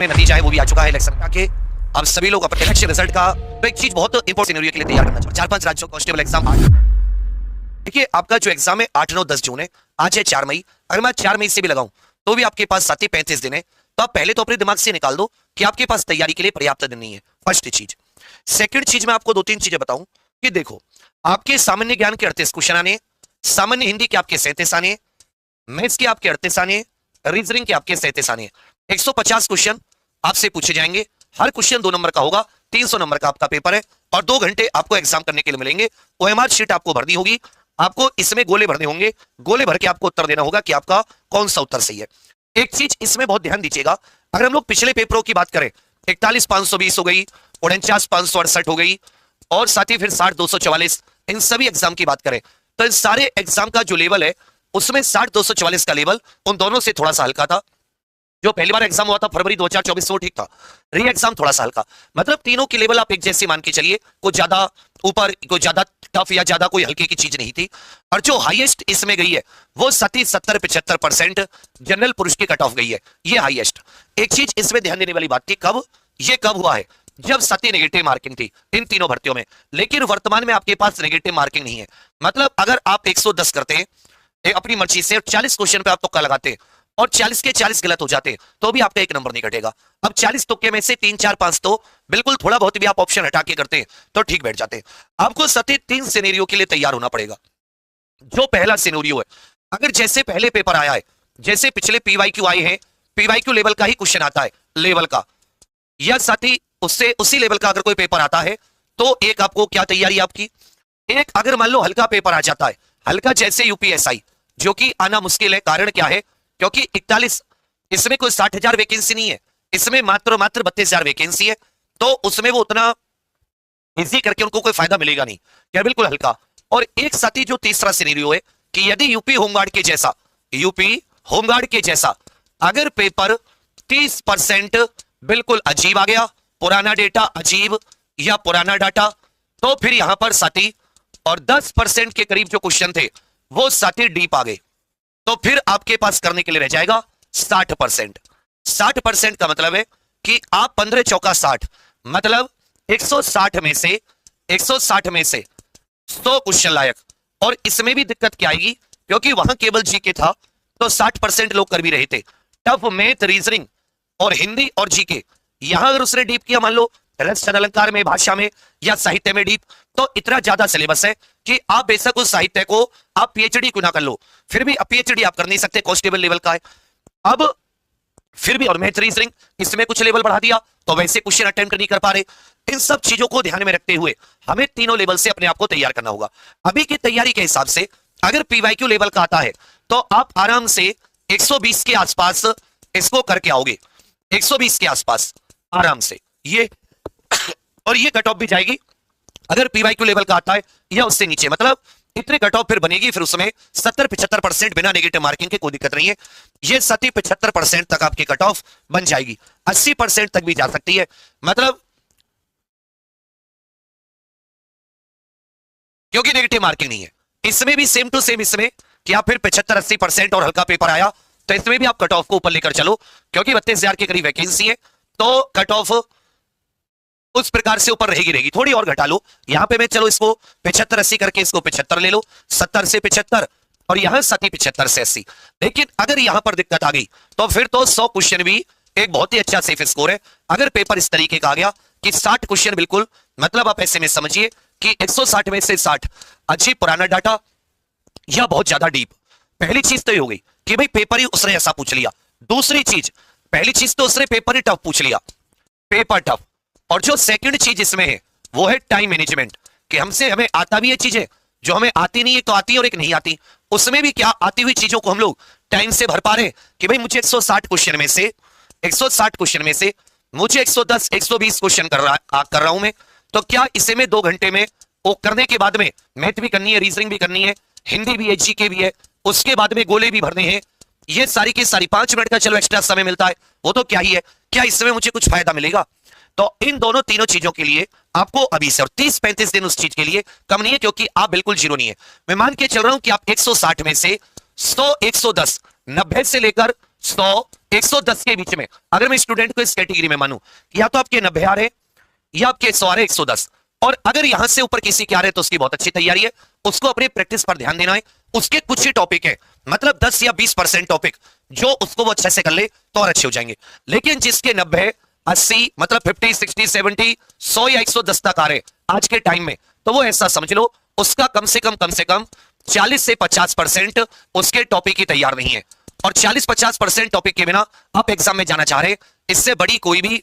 में नतीजा है वो भी आ चुका है इलेक्शन का कि अब सभी लोग अपने इलेक्शन रिजल्ट का तो एक चीज बहुत इंपॉर्टेंट सिनेरियो के लिए तैयार करना चाहिए। 4-5 राज्यों कांस्टेबल एग्जाम देखिए, आपका जो एग्जाम है 8, 9, 10 जून है, आज है 4 मई। अगर मैं 4 मई से भी लगाऊं तो भी आपके पास 37 दिन है। तो आप पहले तो अपने दिमाग से निकाल दो कि आपके पास तैयारी के लिए पर्याप्त दिन नहीं है। फर्स्ट चीज। सेकंड चीज, मैं आपको 2-3 चीजें बताऊं कि देखो, आपके सामान्य ज्ञान के 38 क्वेश्चन आने, सामान्य हिंदी के आपके 37 आने, मैथ्स के आपके 38 आने, रीजनिंग के आपके 37 आने। 150 क्वेश्चन आपसे पूछे जाएंगे। हर क्वेश्चन 2 नंबर का होगा। 300 नंबर का आपका पेपर है और 2 घंटे आपको एग्जाम करने के लिए मिलेंगे। ओएमआर शीट आपको भरनी होगी, आपको इसमें गोले भरने होंगे, गोले भर के आपको उत्तर देना होगा कि आपका कौन सा उत्तर सही है। एक चीज इसमें बहुत ध्यान दीजिएगा, अगर हम लोग पिछले पेपरों की बात करें, 41,520 हो गई, 49,568 हो गई और साथ ही फिर 60,244, इन सभी एग्जाम की बात करें तो इन सारे एग्जाम का जो लेवल है उसमें 60,244 का लेवल उन दोनों से थोड़ा सा हल्का था। जो पहली बार एग्जाम हुआ था फरवरी 2024 वो ठीक था, री एग्जाम थोड़ा सा हल्का। मतलब तीनों की लेवल आप एक जैसे मान के चलिए, कुछ ज्यादा ऊपर, कुछ ज्यादा टफ या ज्यादा कोई हल्के की चीज नहीं थी। और जो हाईएस्ट इसमें गई है वो 70-75% जनरल पुरुष की कट ऑफ गई है, ये हाईएस्ट। एक चीज इसमें ध्यान देने वाली बात थी, कब ये कब हुआ है, जब 70 नेगेटिव मार्किंग थी इन तीनों भर्तियों में। लेकिन वर्तमान में आपके पास नेगेटिव मार्किंग नहीं है। मतलब अगर आप 110 करते हैं अपनी मर्जी से, 40 क्वेश्चन पे आप तुक्का लगाते हैं और 40 के 40 गलत हो जाते हैं तो भी आपका 1 नंबर नहीं कटेगा। अब 40 तुक्के में से 3, 4, 5 तो बिल्कुल थोड़ा बहुत भी आप ऑप्शन हटा के करते हैं तो ठीक बैठ जाते हैं। आपको सतत 3 सिनेरियो के लिए तैयार होना पड़ेगा। जो पहला सिनेरियो है, अगर जैसे पहले पेपर आया है, जैसे पिछले पीवाईक्यू आए हैं, पीवाईक्यू लेवल का ही क्वेश्चन आता है, लेवल का, या साथ ही उससे उसी लेवल का अगर कोई पेपर आता है तो एक आपको क्या तैयारी आपकी, एक अगर मान लो हल्का पेपर आ जाता है, हल्का जैसे यूपीएसआई, जो कि आना मुश्किल है। कारण क्या है, क्योंकि 41, इसमें कोई 60,000 वैकेंसी नहीं है, इसमें मात्र 32,000 वैकेंसी है। तो उसमें वो उतना इजी करके उनको कोई फायदा मिलेगा नहीं, क्या बिल्कुल हल्का। और एक साथी जो तीसरा सिनेरियो है कि यदि यूपी होमगार्ड के जैसा, यूपी होमगार्ड के जैसा अगर पेपर 30% बिल्कुल अजीब आ गया, पुराना डेटा अजीब या पुराना डाटा, तो फिर यहां पर साथी और 10% के करीब जो क्वेश्चन थे वो साथी डीप आ गए, तो फिर आपके पास करने के लिए रह जाएगा 60%। 60% का मतलब है कि आप 15 चौका 60, मतलब 160 में से 100 क्वेश्चन लायक। और इसमें भी दिक्कत क्या आएगी, क्योंकि वहां केवल जीके था तो 60% लोग कर भी रहे थे। टफ मैथ, रीजनिंग और हिंदी और जीके, यहां अगर उसने डीप किया, मान लो रस अलंकार में, भाषा में या साहित्य में डीप, तो इतना ज्यादा सिलेबस है कि आप बेशक उस साहित्य को आप पीएचडी क्यों ना कर लो, फिर भी पीएचडी आप कर नहीं सकते, कांस्टेबल लेवल का है। अब फिर भी और मैथ, रीजनिंग, इसमें कुछ लेवल बढ़ा दिया तो वैसे क्वेश्चन अटेम्प्ट नहीं कर पा रहे। इन सब चीजों को ध्यान में रखते हुए हमें तीनों लेवल से अपने आप को तैयार करना होगा। अभी की तैयारी के हिसाब से अगर पीवाईक्यू लेवल का आता है तो आप आराम से 120 के आसपास इसको करके आओगे, 120 के आसपास आराम से ये और ये कट ऑफ भी जाएगी अगर पीवाईक्यू लेवल का आता है या उससे नीचे। मतलब इतने कट ऑफ फिर बनेगी, फिर उसमें 70-75% बिना नेगेटिव मार्किंग के कोई दिक्कत नहीं है। ये 70-75% तक आपकी कट ऑफ बन जाएगी, 80% तक भी जा सकती है। मतलब क्योंकि नेगेटिव मार्किंग नहीं है, इसमें भी सेम टू सेम इसमें कि आप फिर 75-80% और हल्का पेपर आया तो इसमें भी आप कट ऑफ को ऊपर लेकर चलो, क्योंकि 32,000 के करीब वैकेंसी है तो कट ऑफ उस प्रकार से ऊपर रहेगी। थोड़ी और घटा लो, यहां पे मैं चलो इसको 75-80 करके इसको 75 ले लो, 70 से 75 और यहां 75 से 80। लेकिन अगर यहां पर दिक्कत आ गई तो फिर तो 100 क्वेश्चन भी एक बहुत ही अच्छा सेफ स्कोर है। अगर पेपर इस तरीके का आ गया कि 60 क्वेश्चन बिल्कुल, मतलब आप ऐसे में समझिए कि 160 में से 60 अजीब पुराना डाटा या बहुत ज्यादा डीप। पहली चीज तो ये हो गई कि भाई पेपर ही उसने ऐसा पूछ लिया। दूसरी चीज, पहली चीज तो उसने पेपर ही टफ पूछ लिया, पेपर टफ। और जो सेकंड चीज इसमें है वो है टाइम मैनेजमेंट, कि हमें आता भी है चीजें जो हमें आती नहीं है तो आती है और एक नहीं आती, उसमें भी क्या आती हुई चीजों को हम लोग टाइम से भर पा रहे हैं कि भाई मुझे 160 क्वेश्चन में से 160 क्वेश्चन में से मुझे 110 120 क्वेश्चन कर रहा हूं मैं, तो क्या इसे में 2 घंटे में वो करने के बाद में मैथ भी करनी है, रीजनिंग भी करनी है, हिंदी भी है, जीके भी है, उसके बाद में गोले भी भरने हैं, ये सारी की सारी 5 मिनट का चलो एक्स्ट्रा समय मिलता है वो तो क्या ही है, क्या इसमें मुझे कुछ फायदा मिलेगा। तो इन दोनों तीनों चीजों के लिए आपको अभी से और 30-35 दिन उस चीज के लिए कम नहीं है, क्योंकि आप बिल्कुल जीरो नहीं है। मैं मान के चल रहा हूं कि आप 160 में से 100 110 90 से लेकर 100 110 के बीच में अगर मैं स्टूडेंट को इस कैटेगरी में मानूं, या तो आपके 90 आ रहे या आपके 100 आ रहे, 110, और अगर यहां से ऊपर किसी के आ रहे तो उसकी बहुत अच्छी तैयारी है, उसको अपनी प्रैक्टिस पर ध्यान देना है। उसके कुछ ही टॉपिक है, मतलब 10 या 20% टॉपिक जो उसको वो अच्छे से कर ले तो और अच्छे हो जाएंगे। लेकिन जिसके 90, 80, मतलब 50, 60, 70, 100 या 110 तक आ रहे आज के टाइम में, तो वो ऐसा समझ लो उसका कम से कम 40 से 50% उसके टॉपिक ही तैयार नहीं है। और 40-50% टॉपिक के बिना आप एग्जाम में जाना चाह रहे, इससे बड़ी कोई भी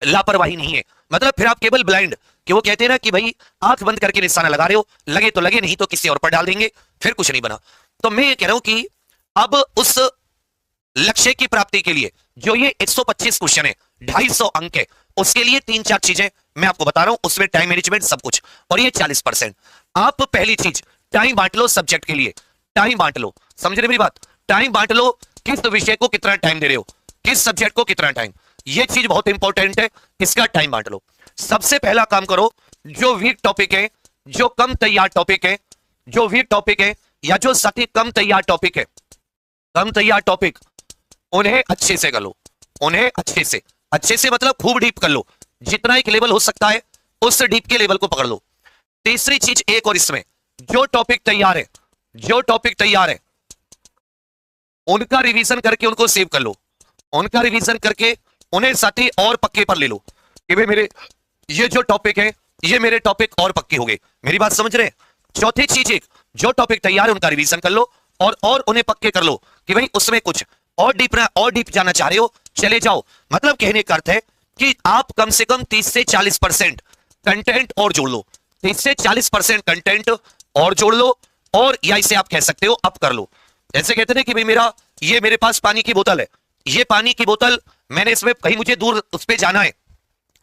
लापरवाही नहीं है। मतलब फिर आप केवल ब्लाइंड, कि वो कहते हैं ना कि भाई आंख बंद करके निशाना लगा रहे हो, लगे तो लगे, नहीं तो किसी और पर डाल देंगे, फिर कुछ नहीं बना। तो मैं ये कह रहा हूं कि अब उस लक्ष्य की प्राप्ति के लिए जो ये 125 क्वेश्चन है, 250 अंक है, उसके लिए 3-4 चीजें मैं आपको बता रहा हूं, उसमें टाइम मैनेजमेंट सब कुछ, और ये 40%। आप पहली चीज टाइम बांट लो सब्जेक्ट के लिए, टाइम बांट लो, समझ रहे मेरी बात? टाइम बांट लो, किस विषय को कितना टाइम दे रहे हो, किस सब्जेक्ट को कितना टाइम, ये चीज बहुत इंपॉर्टेंट है, इसका टाइम बांट लो। सबसे पहला काम करो, जो वीक टॉपिक है, जो कम तैयार टॉपिक है, जो वीक टॉपिक है या जो सटी कम तैयार टॉपिक है, कम तैयार टॉपिक, उन्हें अच्छे से कर लो, उन्हें अच्छे से मतलब खूब डीप कर लो, जितना एक लेवल हो सकता है उस डीप के लेवल को पकड़ लो। तीसरी चीज एक और, इसमें जो टॉपिक तैयार है, जो टॉपिक तैयार है उनका रिवीजन करके उनको सेव कर लो, उनका रिवीजन करके उन्हें साथी और पक्के पर ले लो कि भाई मेरे ये जो टॉपिक है, ये मेरे टॉपिक और पक्के हो गए। मेरी बात समझ रहे हैं? चौथी चीज एक, जो टॉपिक तैयार है उनका रिवीजन कर लो और उन्हें पक्के कर लो कि भाई उसमें कुछ और डीप जाना चाह रहे हो, चले जाओ। मतलब कहने का अर्थ है कि आप कम से कम 30 से 40% कंटेंट और जोड़ लो, 30 से 40% कंटेंट और जोड़ लो, और या इसे आप कह सकते हो अप कर लो। जैसे कहते हैं कि भाई मेरे पास पानी की बोतल है, ये पानी की बोतल मैंने इसमें कहीं मुझे दूर उस पे जाना है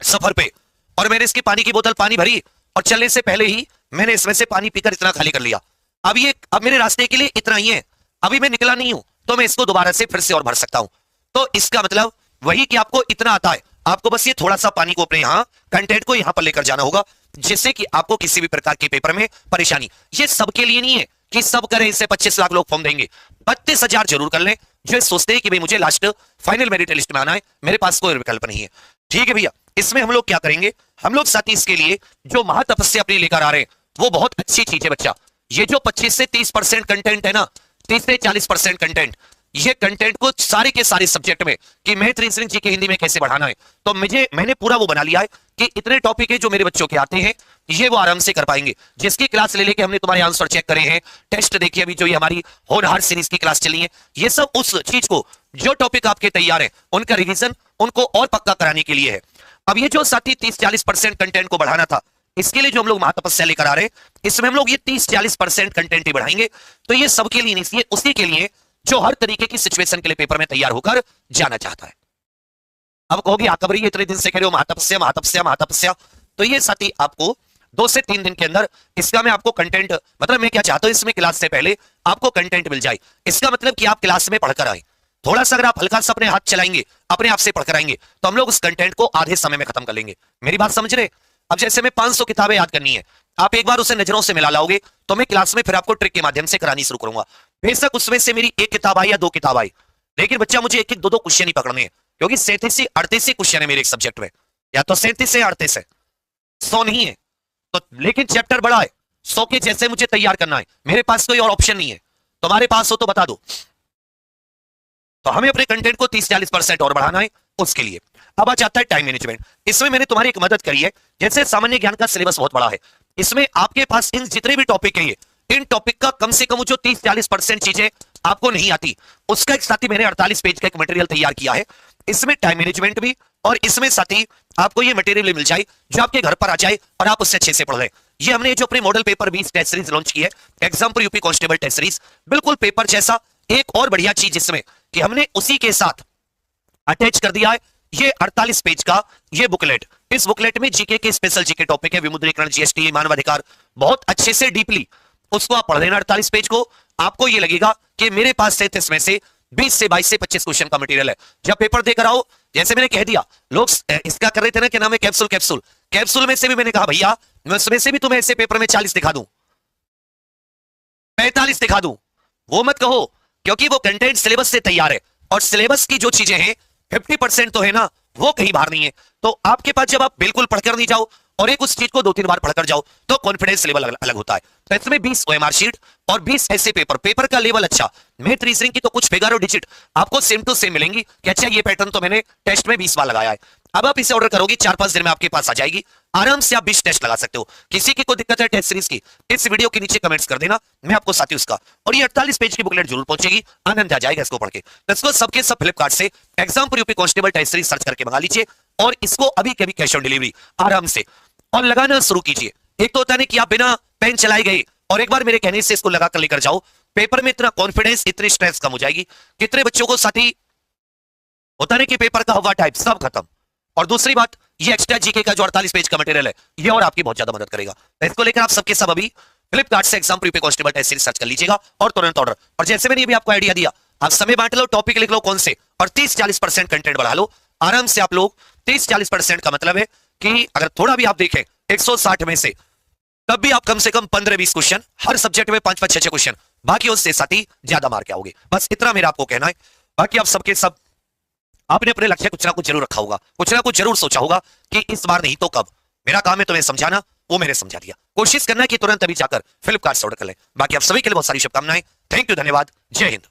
सफर पे, और मैंने इसकी पानी की बोतल पानी भरी और चलने से पहले ही मैंने इसमें से पानी पीकर इतना खाली कर लिया। अब मेरे रास्ते के लिए इतना ही है, अभी मैं निकला नहीं हूं, तो मैं इसको दोबारा से फिर से और भर सकता हूं। तो इसका मतलब वही कि आपको इतना आता है, आपको बस ये थोड़ा सा पानी को अपने यहां कंटेंट को यहां पर लेकर जाना होगा, जिससे कि आपको किसी भी प्रकार के पेपर में परेशानी, ये सबके लिए नहीं है कि सब करें, इससे 25 लाख लोग फॉर्म देंगे। 32,000 जरूर कर लें जो सोचते हैं कि भाई मुझे लास्ट फाइनल मेरिट लिस्ट में आना है, मेरे पास कोई विकल्प नहीं है। ठीक है भैया, इसमें हम लोग क्या करेंगे, हम लोग साथी इसके लिए जो महातपस्या अपनी लेकर आ रहे हैं वो बहुत अच्छी चीज है बच्चा। ये जो 25 से 30% कंटेंट है ना, 30 से 40% कंटेंट, ये कंटेंट को सारे के सारे सब्जेक्ट में कि मैथ, रीजनिंग, जीके, हिंदी में कैसे बढ़ाना है, तो मैंने पूरा वो बना लिया है कि इतने टॉपिक है जो मेरे बच्चों के आते हैं, ये वो आराम से कर पाएंगे। जिसकी क्लास ले लेके हमने तुम्हारे आंसर चेक करे हैं, टेस्ट देखिए, अभी जो ये हमारी होनहार सीरीज की क्लास चली है, ये सब उस चीज को, जो टॉपिक आपके तैयार है उनका रिवीजन उनको और पक्का कराने के लिए है। अब ये जो साथी 30-40% कंटेंट को बढ़ाना था, इसके लिए जो हम लोग महातपस्या लेकर आ रहे हैं, इसमें हम लोग ये 30-40% कंटेंट ही बढ़ाएंगे। तो ये सबके लिए नहीं, उसी के लिए जो हर तरीके की सिचुएशन के लिए पेपर में तैयार होकर जाना चाहता है। अब कहोगे आकबरी इतने दिन से कह रहे हो महातपस्या महातपस्या महातपस्या, तो ये साथी आपको 2 से 3 दिन के अंदर इसका मैं आपको कंटेंट, मतलब मैं क्या चाहता हूं, इसमें क्लास से पहले आपको कंटेंट मिल जाए। इसका मतलब कि आप क्लास में पढ़कर आए, थोड़ा सा अगर आप हल्का सा अपने हाथ चलाएंगे, अपने आप से पढ़कर आएंगे, तो हम लोग उस कंटेंट को आधे समय में खत्म कर लेंगे। मेरी बात समझ रहे? अब जैसे मैं 500 किताबें याद करनी है, आप एक बार उसे नजरों से मिला लाओगे, तो मैं क्लास में फिर आपको ट्रिक के माध्यम से करानी शुरू करूंगा। बेशक उसमें से मेरी 1 किताब आई या 2 किताब आई, लेकिन बच्चा मुझे 1-1, 2-2 क्वेश्चन ही पकड़ने हैं, क्योंकि 37 से 38 क्वेश्चन है मेरे एक सब्जेक्ट में, या तो 37 से 38 है, 100 नहीं है। तो लेकिन चैप्टर बड़ा है, 100 के जैसे मुझे तैयार करना है, मेरे पास कोई और ऑप्शन नहीं है। तुम्हारे पास हो तो बता दो। तो हमें अपने कंटेंट को 30-40% और बढ़ाना है, उसके लिए अब आ जाता है टाइम मैनेजमेंट। इसमें मैंने तुम्हारी एक मदद करी है, जैसे सामान्य ज्ञान का सिलेबस बहुत बड़ा है, इसमें आपके पास इन जितने भी टॉपिक है, इन टॉपिक का कम से कम जो 30-40% चीजें आपको नहीं आती, उसका एक साथी मैंने 48 पेज का एक मटेरियल तैयार किया है। इसमें टाइम मैनेजमेंट भी, और इसमें साथी आपको ये मटेरियल मिल जाए जो आपके घर पर आ जाए और आप उससे अच्छे से पढ़ लें। ये हमने जो अपने model paper 20 test series launch की है, Exampur UP constable test series, बिल्कुल पेपर जैसा। एक और बढ़िया चीज इसमें कि हमने उसी के साथ अटैच कर दिया है ये 48 पेज का ये बुकलेट। इस बुकलेट में जीके के स्पेशल जीके टॉपिक है, विमुद्रीकरण, जीएसटी, मानवाधिकार, बहुत अच्छे से डीपली उसको आप पढ़ लेना 48 पेज को। आपको ये लगेगा कि मेरे पास 37 में से 20 से 22 से 25 क्वेश्चन का मटेरियल है। जब पेपर देकर आओ, जैसे मैंने कह दिया, लोग इसका कर रहे थे ना, क्या नाम है, कैप्सूल कैप्सूल कैप्सूल में से भी मैंने कहा भैया मैं उसमें से भी तुम्हें ऐसे पेपर में 40 दिखा दूं, 45 दिखा दूं, वो मत कहो, क्योंकि वो कंटेंट सिलेबस से तैयार है। और सिलेबस की जो चीजें हैं 50% तो है ना, वो कहीं बाहर नहीं है। तो आपके पास जब आप बिल्कुल पढ़कर नहीं जाओ और एक उस चीज को 2-3 बार पढ़कर जाओ तो कॉन्फिडेंस लेवल अलग होता है। तो इसमें 20 ओएमआर शीट और 20 ऐसे पेपर का लेवल अच्छा, मैथ रीजनिंग की तो कुछ फिगर और डिजिट आपको सेम टू सेम मिलेंगी कि अच्छा ये पैटर्न तो मैंने टेस्ट में 20 बार लगाया है। अब आप इसे ऑर्डर करोगे 4-5 दिन में आपके पास आ जाएगी, आराम से आप 20 टेस्ट लगा सकते हो। किसी की कोई दिक्कत है टेस्ट सीरीज की, इस वीडियो के नीचे कमेंट्स कर देना, मैं आपको साथी उसका। और ये 48 पेज की बुकलेट जरूर पहुंचेगी, आनंद आ जाएगा इसको पढ़ के। तो इसको सबके सब फ्लिपकार्ट से Exampur UP constable test series search करके मंगा लीजिए और इसको अभी कभी कैश ऑन डिलीवरी आराम से और लगाना शुरू कीजिए। एक तो होता है कि आप बिना पेन चलाए गए और एक बार मेरे कहने से इसको लगाकर लेकर जाओ, पेपर में इतना कॉन्फिडेंस, इतनी स्ट्रेस कम हो जाएगी। कितने बच्चों को साथी होता है कि पेपर का हवा टाइप सब खत्म। और दूसरी बात, ये एक्स्ट्रा जीके का जो 48 पेज का मटेरियल है ये और आपकी बहुत ज्यादा मदद करेगा। तो इसको लेकर आप सबके सब अभी फ्लिपकार्ट से Exampur constable test series search कर लीजिएगा और तुरंत ऑर्डर। और जैसे मैंने अभी आपको आइडिया दिया, आप समय बांट लो, टॉपिक लिख लो कौन से, और 30-40% कंटेंट बढ़ा लो आराम से। आप लोग 30-40% का मतलब है कि अगर थोड़ा भी आप देखें 160 में से, तब भी आप कम से कम 15-20 क्वेश्चन हर सब्जेक्ट में 5-5, 6-6 क्वेश्चन, बाकी उससे साथ ही ज्यादा मार्क आओगे। बस इतना मेरा आपको कहना है। बाकी आप सबके सब आपने अपने लक्ष्य कुछ ना कुछ जरूर रखा होगा, कुछ ना कुछ जरूर सोचा होगा कि इस बार नहीं तो कब। मेरा काम है तुम्हें समझाना, वो मैंने समझा दिया। कोशिश करना है कि तुरंत अभी जाकर फ्लिपकार्ट से ऑर्डर कर ले। बाकी आप सभी के लिए बहुत सारी शुभकामनाएं। थैंक यू, धन्यवाद, जय हिंद।